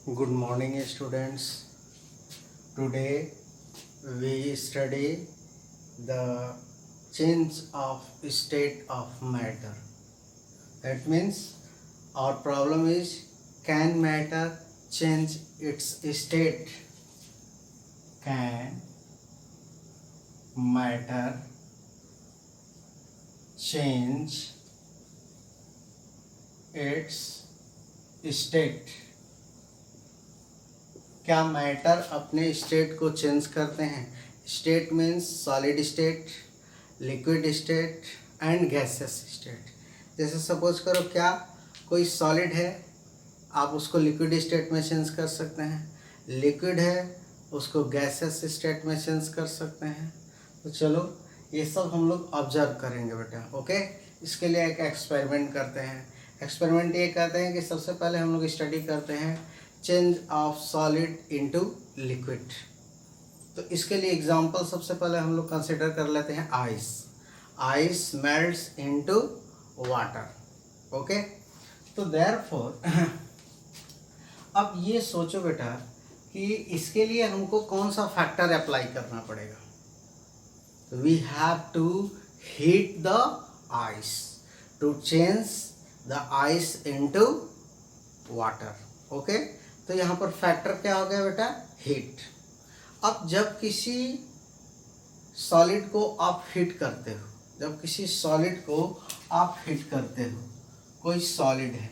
Good morning, students. Today we study the change of state of matter. That means our problem is, can matter change its state? Can matter change its state? क्या matter अपने state को change करते हैं? State means solid state, liquid state and gases state. जैसे suppose करो, क्या कोई solid है, आप उसको लिक्विड स्टेट में चेंज कर सकते हैं। लिक्विड है, उसको गैसेस स्टेट में चेंज कर सकते हैं। तो चलो ये सब हम लोग ऑब्जर्व करेंगे बेटा। ओके, इसके लिए एक एक्सपेरिमेंट करते हैं। एक्सपेरिमेंट ये कहते हैं कि सबसे पहले हम लोग स्टडी करते हैं change of solid into liquid. तो इसके लिए एग्जांपल सबसे पहले हम लोग कंसिडर कर लेते हैं ice. Ice melts into water. Okay, तो देयरफॉर अब ये सोचो बेटा कि इसके लिए हमको कौन सा फैक्टर अप्लाई करना पड़ेगा। तो we have to heat the ice to change the ice into water. Okay, तो यहाँ पर फैक्टर क्या हो गया बेटा? हीट। अब जब किसी सॉलिड को आप हीट करते हो, कोई सॉलिड है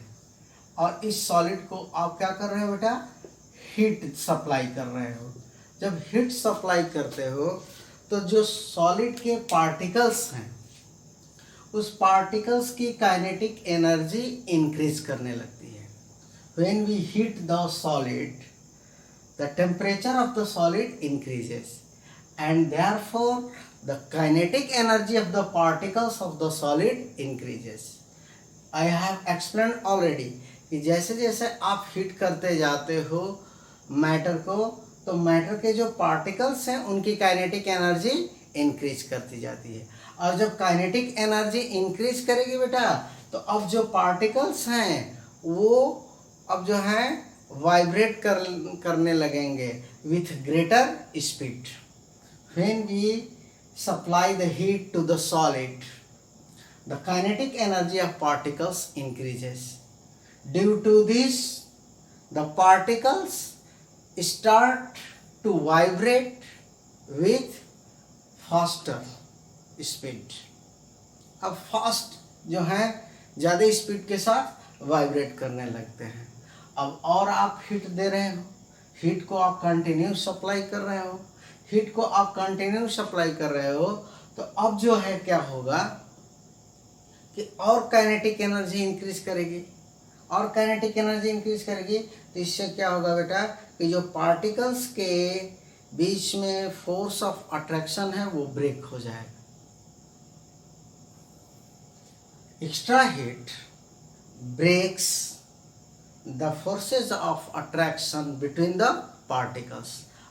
और इस सॉलिड को आप क्या कर रहे हो बेटा? हीट सप्लाई कर रहे हो। जब हीट सप्लाई करते हो तो जो सॉलिड के पार्टिकल्स हैं, उस पार्टिकल्स की काइनेटिक एनर्जी इंक्रीज करने लगती है। When we heat the solid, the temperature of the solid increases, and therefore the kinetic energy of the particles of the solid increases. I have explained already कि जैसे जैसे आप heat करते जाते हो मैटर को, तो मैटर के जो पार्टिकल्स हैं उनकी काइनेटिक एनर्जी इंक्रीज करती जाती है। और जब काइनेटिक एनर्जी इंक्रीज करेगी बेटा, तो अब जो पार्टिकल्स हैं वो अब जो है वाइब्रेट करने लगेंगे with greater speed. When we supply the heat to the solid, the kinetic energy of particles increases. Due to this the particles start to vibrate with faster speed. अब फास्ट जो है ज़्यादा स्पीड के साथ vibrate करने लगते हैं। अब और आप हीट दे रहे हो, हीट को आप कंटिन्यू सप्लाई कर रहे हो, तो अब जो है क्या होगा कि और काइनेटिक एनर्जी इंक्रीज करेगी, तो इससे क्या होगा बेटा कि जो पार्टिकल्स के बीच में फोर्स ऑफ अट्रैक्शन है वो ब्रेक हो जाएगा। Extra heat breaks the forces of attraction between the particles.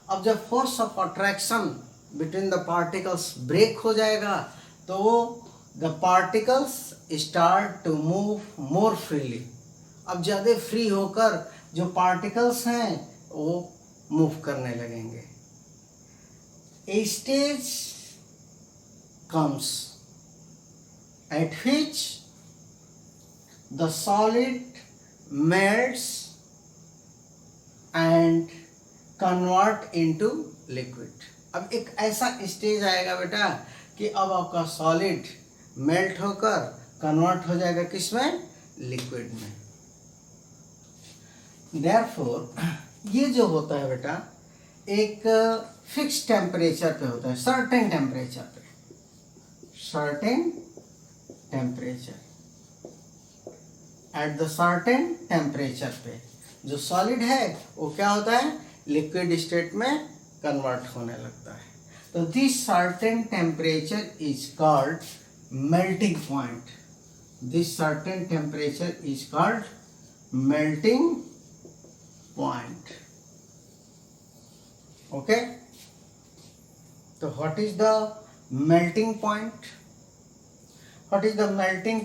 अब जब force of attraction between the particles break हो जाएगा, तो the particles start to move more freely. अब ज़्यादा फ्री होकर जो particles हैं वो मूव करने लगेंगे। A stage comes at which the solid melts and convert into liquid. अब एक ऐसा स्टेज आएगा बेटा कि अब आपका सॉलिड मेल्ट होकर कन्वर्ट हो जाएगा किसमें? लिक्विड में। देयरफॉर ये जो होता है बेटा एक फिक्स टेम्परेचर पे होता है, certain temperature at the certain temperature पे जो सॉलिड है वो क्या होता है? लिक्विड स्टेट में कन्वर्ट होने लगता है। तो this certain temperature is called melting point. Okay, तो what is the melting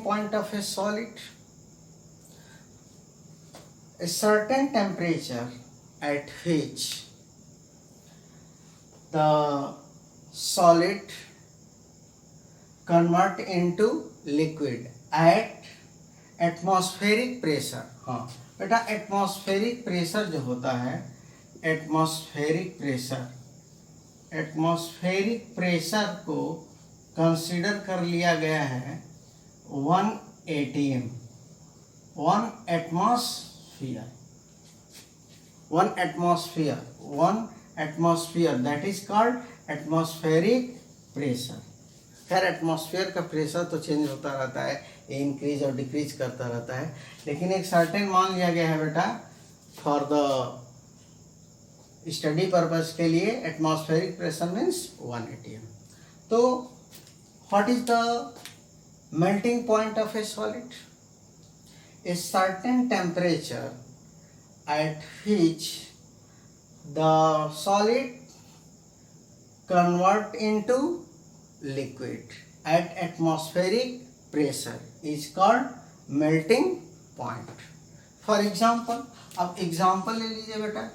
point of a solid? A certain temperature at which the solid convert into liquid at atmospheric pressure. हाँ बेटा, atmospheric pressure जो होता है, atmospheric pressure को consider कर लिया गया है 1 atm, 1 atmosphere, that is called atmospheric pressure. खैर एटमॉस्फेयर का प्रेशर तो चेंज होता रहता है, इंक्रीज और डिक्रीज करता रहता है, लेकिन एक सर्टेन मान लिया गया है बेटा फॉर द स्टडी पर्पस के लिए। Atmospheric pressure means 1 atm। तो what is the melting point of a solid? A certain temperature at which the solid convert into liquid at atmospheric pressure is called melting point. For example, अब example ले लीजिए बेटा।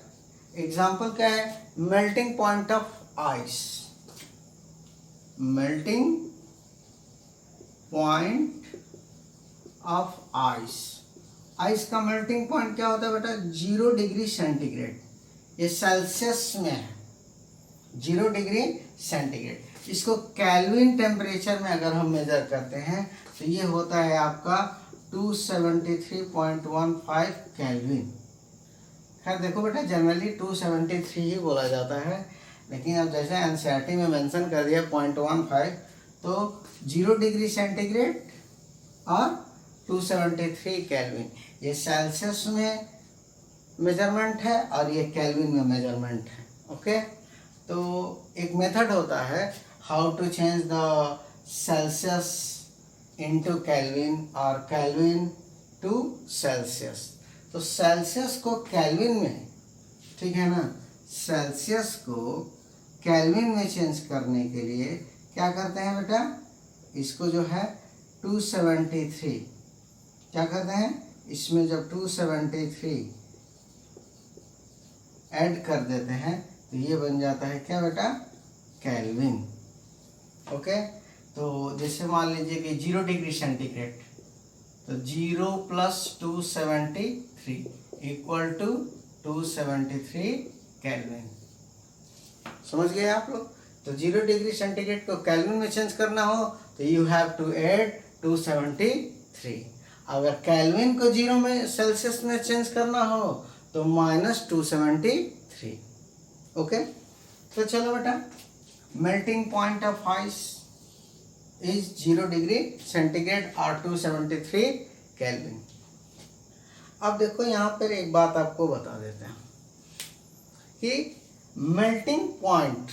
Example क्या है? Melting point of ice. Melting point of ice. Ice का melting point क्या होता है बेटा? 0 डिग्री सेंटीग्रेड। ये सेल्सियस में है, 0 डिग्री सेंटीग्रेड। इसको केल्विन टेम्परेचर में अगर हम मेजर करते हैं तो ये होता है आपका 273.15 केल्विन। खैर देखो बेटा, जनरली 273 ही बोला जाता है, लेकिन अब जैसे एनसीईआरटी में मेंशन कर दिया 0.15, तो 0 डिग्री सेंटीग्रेड और 273 केल्विन। ये सेल्सियस में मेजरमेंट है और ये केल्विन में मेजरमेंट है। ओके, तो एक मेथड होता है how to change the Celsius into Kelvin और केल्विन टू सेल्सियस। तो सेल्सियस को केल्विन में, ठीक है ना, सेल्सियस को केल्विन में चेंज करने के लिए क्या करते हैं बेटा? इसको जो है 273 क्या करते हैं? इसमें जब 273 ऐड कर देते हैं तो ये बन जाता है क्या बेटा? केल्विन। ओके, तो जैसे मान लीजिए कि 0 डिग्री सेंटीग्रेड, तो 0 + 273 इक्वल टू 273 केल्विन। समझ गए आप लोग? तो 0 डिग्री सेंटीग्रेड को केल्विन में चेंज करना हो तो यू हैव टू ऐड 273। अगर केल्विन को 0 में सेल्सियस में चेंज करना हो तो -273। ओके, तो चलो बेटा, melting point of ice is 0 degree centigrade और 273 केल्विन। अब देखो यहाँ पर एक बात आपको बता देते हैं कि melting point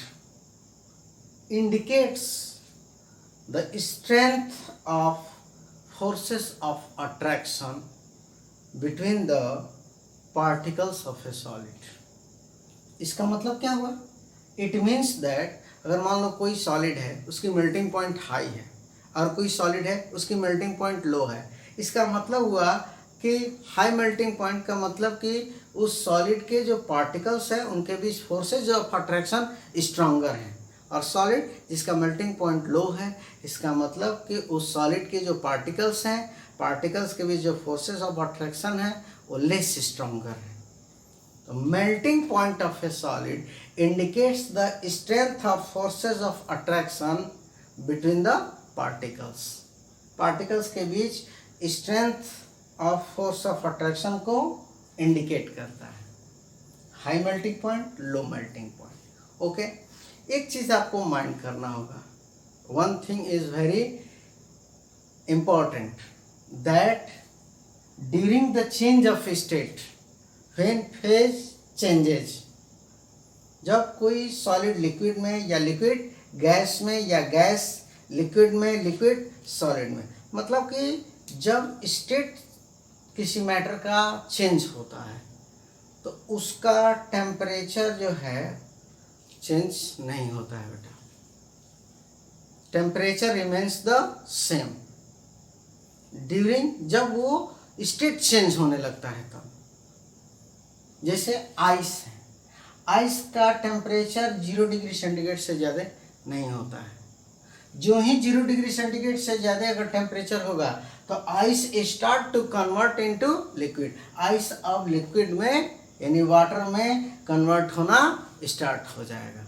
indicates the strength of forces of attraction between the particles of a solid. इसका मतलब क्या हुआ? इट मीन्स दैट अगर मान लो कोई सॉलिड है, उसकी मेल्टिंग पॉइंट हाई है, और कोई सॉलिड है उसकी मेल्टिंग पॉइंट लो है, इसका मतलब हुआ कि हाई मेल्टिंग पॉइंट का मतलब कि उस सॉलिड के जो पार्टिकल्स हैं उनके बीच फोर्सेज ऑफ अट्रैक्शन स्ट्रॉन्गर हैं, और सॉलिड जिसका मेल्टिंग पॉइंट लो है, इसका मतलब कि उस सॉलिड के जो पार्टिकल्स हैं, पार्टिकल्स के बीच जो फोर्सेज ऑफ अट्रैक्शन है वो लेस स्ट्रॉन्गर है। तो melting point of a solid indicates the strength of forces of attraction between the particles. Particles के बीच strength of force of attraction को इंडिकेट करता है। High melting point, low melting point. Okay, एक चीज आपको माइंड करना होगा, one thing is very important, that during the change of state, when phase changes, जब कोई सॉलिड लिक्विड में या लिक्विड गैस में या गैस लिक्विड में, लिक्विड सॉलिड में, मतलब कि जब स्टेट किसी मैटर का चेंज होता है तो उसका टेम्परेचर जो है चेंज नहीं होता है बेटा, temperature remains the same during, जब वो स्टेट चेंज होने लगता है तब। जैसे आइस है, आइस का टेम्परेचर 0 डिग्री सेंटीग्रेड से ज़्यादा नहीं होता है। जो ही 0 डिग्री सेंटीग्रेड से ज़्यादा अगर टेम्परेचर होगा तो ice start to convert into liquid, ice अब लिक्विड में यानी वाटर में कन्वर्ट होना स्टार्ट हो जाएगा।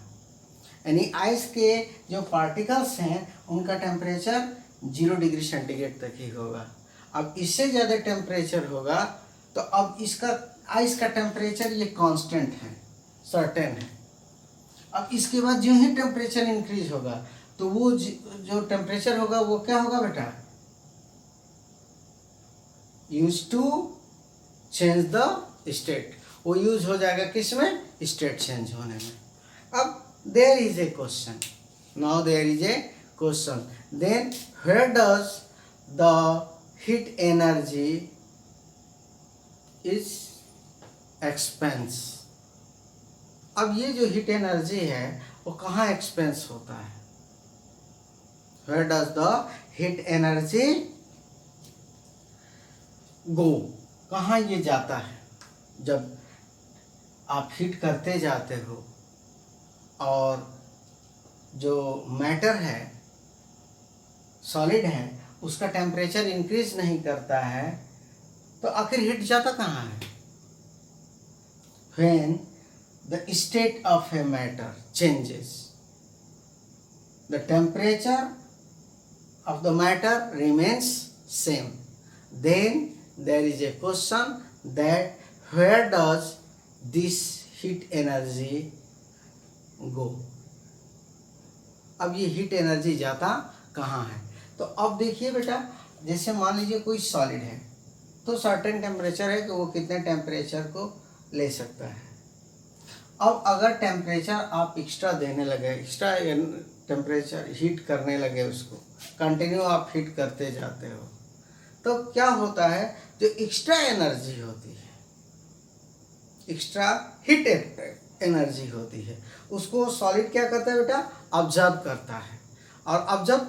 यानी आइस के जो पार्टिकल्स हैं उनका टेम्परेचर 0 डिग्री सेंटीग्रेड तक ही होगा। अब इससे ज़्यादा टेम्परेचर होगा तो अब इसका आइस का टेम्परेचर ये कांस्टेंट है, सर्टेन है। अब इसके बाद जो ही टेम्परेचर इंक्रीज होगा तो वो जो टेम्परेचर होगा वो क्या होगा बेटा, use to change the state, वो यूज हो जाएगा किस में, स्टेट चेंज होने में। अब there is a question, now there is a question, then where does the heat energy is expense. अब ये जो हीट एनर्जी है वो कहाँ एक्सपेंस होता है, where does the heat energy go, कहाँ ये जाता है। जब आप हीट करते जाते हो और जो मैटर है, सॉलिड है, उसका टेम्परेचर इंक्रीज नहीं करता है तो आखिर हीट जाता कहाँ है। When the state of a matter changes, the temperature of the matter remains same. Then there is a question that where does this heat energy go? अब ये हीट एनर्जी जाता कहाँ है। तो अब देखिए बेटा, जैसे मान लीजिए कोई सॉलिड है तो सर्टेन टेम्परेचर है कि वो कितने टेम्परेचर को ले सकता है। अब अगर टेम्परेचर आप एक्स्ट्रा देने लगे, एक्स्ट्रा टेम्परेचर हीट करने लगे, उसको कंटिन्यू आप हीट करते जाते हो तो क्या होता है, जो एक्स्ट्रा एनर्जी होती है, एक्स्ट्रा हीट एनर्जी होती है, उसको सॉलिड क्या करता है बेटा, ऑब्जर्व करता है। और ऑब्जर्व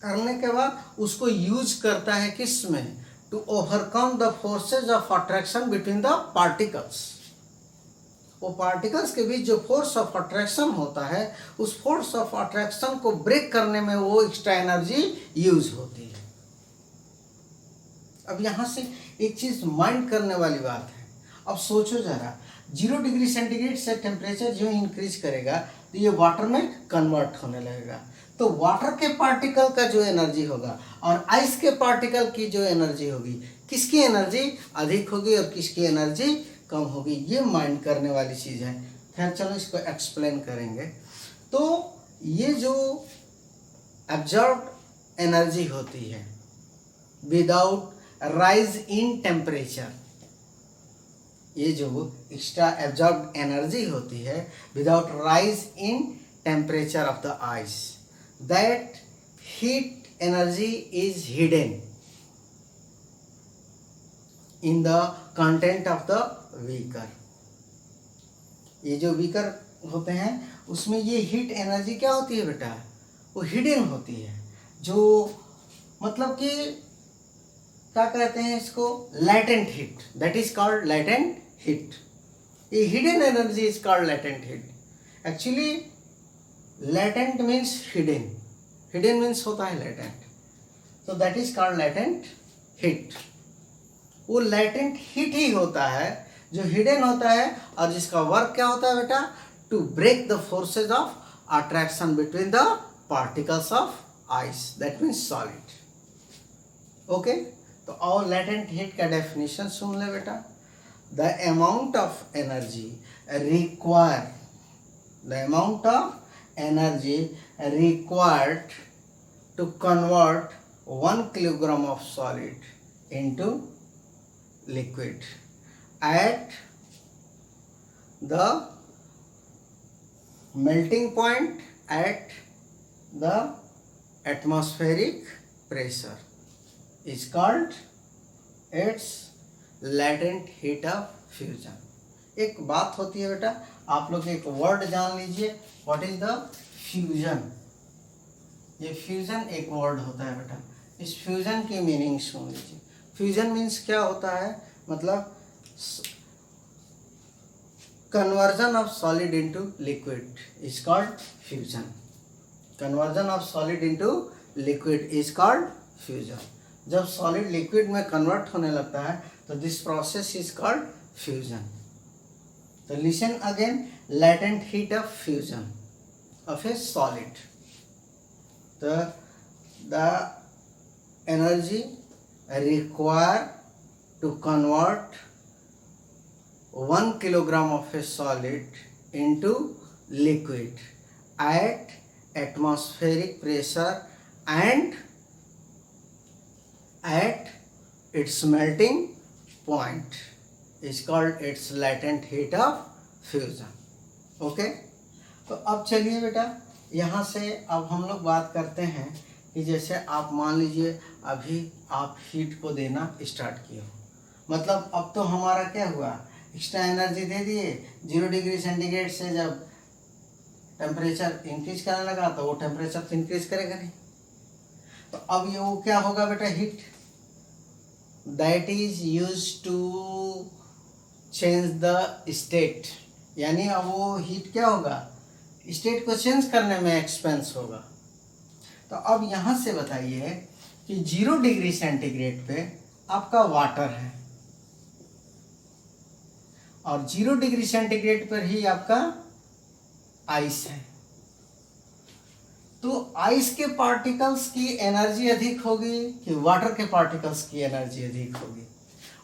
करने के बाद उसको यूज करता है किस में, to overcome the forces of attraction between the particles. वो पार्टिकल्स के बीच जो फोर्स ऑफ अट्रैक्शन होता है, उस फोर्स ऑफ अट्रैक्शन को ब्रेक करने में वो एक्स्ट्रा एनर्जी यूज होती है। अब यहाँ से एक चीज माइंड करने वाली बात है। अब सोचो जरा, 0 डिग्री सेंटीग्रेड से टेम्परेचर जो इंक्रीज करेगा तो ये वाटर में कन्वर्ट होने लगेगा। तो वाटर के पार्टिकल का जो एनर्जी होगा और आइस के पार्टिकल की जो एनर्जी होगी, किसकी एनर्जी अधिक होगी और किसकी एनर्जी कम होगी, ये माइंड करने वाली चीज़ है। खैर चलो इसको एक्सप्लेन करेंगे। तो ये जो एब्जॉर्ब्ड एनर्जी होती है विदाउट राइज इन टेम्परेचर, ये जो एक्स्ट्रा एब्जॉर्ब्ड एनर्जी होती है without rise in temperature of the ice, that heat energy is hidden in the content of the beaker. ये जो बीकर होते हैं उसमें ये हीट एनर्जी क्या होती है बेटा, वो हिडन होती है। जो मतलब कि क्या कहते हैं इसको, latent heat, that is called latent heat. ये hidden energy is called latent heat. Actually latent means hidden, hidden means होता है लैटेंट, तो that is called latent heat. वो लैटेंट हीट ही होता है जो हिडन होता है और जिसका वर्क क्या होता है बेटा, to break the forces of attraction between the particles of ice, that means solid. Okay, तो और लैटेंट हीट का डेफिनेशन सुन ले बेटा, the amount of energy require, the amount of energy required to convert 1 kilogram of solid into liquid at the melting point at the atmospheric pressure is called its latent heat of fusion। एक बात होती है बेटा, आप लोग एक word जान लीजिए, व्हाट इज द फ्यूजन। ये फ्यूजन एक वर्ड होता है बेटा, इस फ्यूजन की मीनिंग सुन लीजिए। फ्यूजन मीन्स क्या होता है, मतलब conversion of solid into liquid is called fusion. Conversion of solid into liquid is called fusion. जब solid liquid में convert होने लगता है तो this process is called fusion. So listen again, latent heat of fusion of a solid. The energy required to convert 1 kilogram of a solid into liquid at atmospheric pressure and at its melting point is called its latent heat of fusion. Okay, तो अब चलिए बेटा यहाँ से अब हम लोग बात करते हैं कि जैसे आप मान लीजिए अभी आप हीट को देना स्टार्ट किए हो, मतलब अब तो हमारा क्या हुआ, एक्स्ट्रा एनर्जी दे दिए। 0 डिग्री सेंटीग्रेड से जब टेम्परेचर इंक्रीज करने लगा तो वो टेम्परेचर तो इंक्रीज करेगा नहीं। तो अब ये वो क्या होगा बेटा, heat that is use to change the state, यानी अब वो हीट क्या होगा, स्टेट को चेंज करने में एक्सपेंस होगा। तो अब यहाँ से बताइए कि 0 डिग्री सेंटीग्रेड पे आपका वाटर है और 0 डिग्री सेंटीग्रेड पर ही आपका आइस है। तो आइस के पार्टिकल्स की एनर्जी अधिक होगी कि वाटर के पार्टिकल्स की एनर्जी अधिक होगी?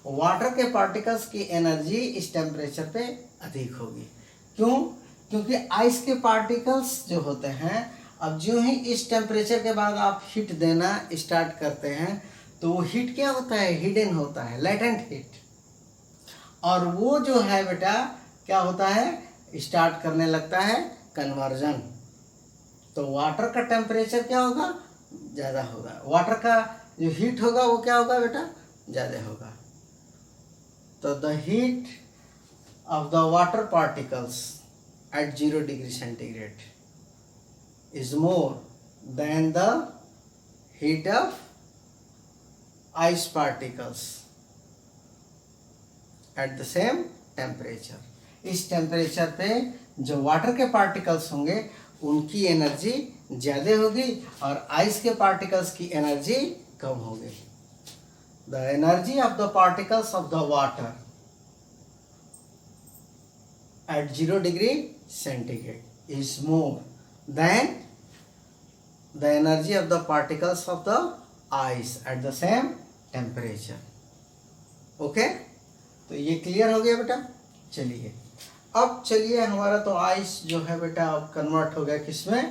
वाटर के पार्टिकल्स की एनर्जी इस टेम्परेचर पे अधिक होगी। क्यों? क्योंकि आइस के पार्टिकल्स जो होते हैं, अब जो ही इस टेम्परेचर के बाद आप हीट देना स्टार्ट करते हैं तो वो हीट क्या होता है, हिडन होता है, लेटेंट हीट। और वो जो है बेटा क्या होता है, स्टार्ट करने लगता है कन्वर्जन। तो वाटर का टेम्परेचर क्या होगा, ज़्यादा होगा, वाटर का जो हीट होगा वो क्या होगा बेटा, ज़्यादा होगा। तो the heat of the water particles at 0 degree centigrade is more than the heat of ice particles at the same temperature. इस टेम्परेचर पे जो वाटर के पार्टिकल्स होंगे उनकी एनर्जी ज़्यादा होगी और आइस के पार्टिकल्स की एनर्जी कम होगी। The energy of the particles of the water at 0 degree centigrade is more than the energy of the particles of the ice at the same temperature. Okay, तो ये clear हो गया बेटा। चलिए अब चलिए हमारा तो आइस जो है बेटा अब कन्वर्ट हो गया किसमें,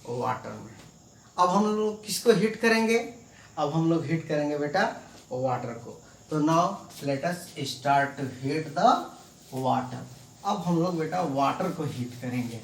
वाटर में। अब हम लोग किसको हीट करेंगे, अब हम लोग हीट करेंगे बेटा वाटर को। तो now let us start to heat the water. अब हम लोग बेटा वाटर को हीट करेंगे।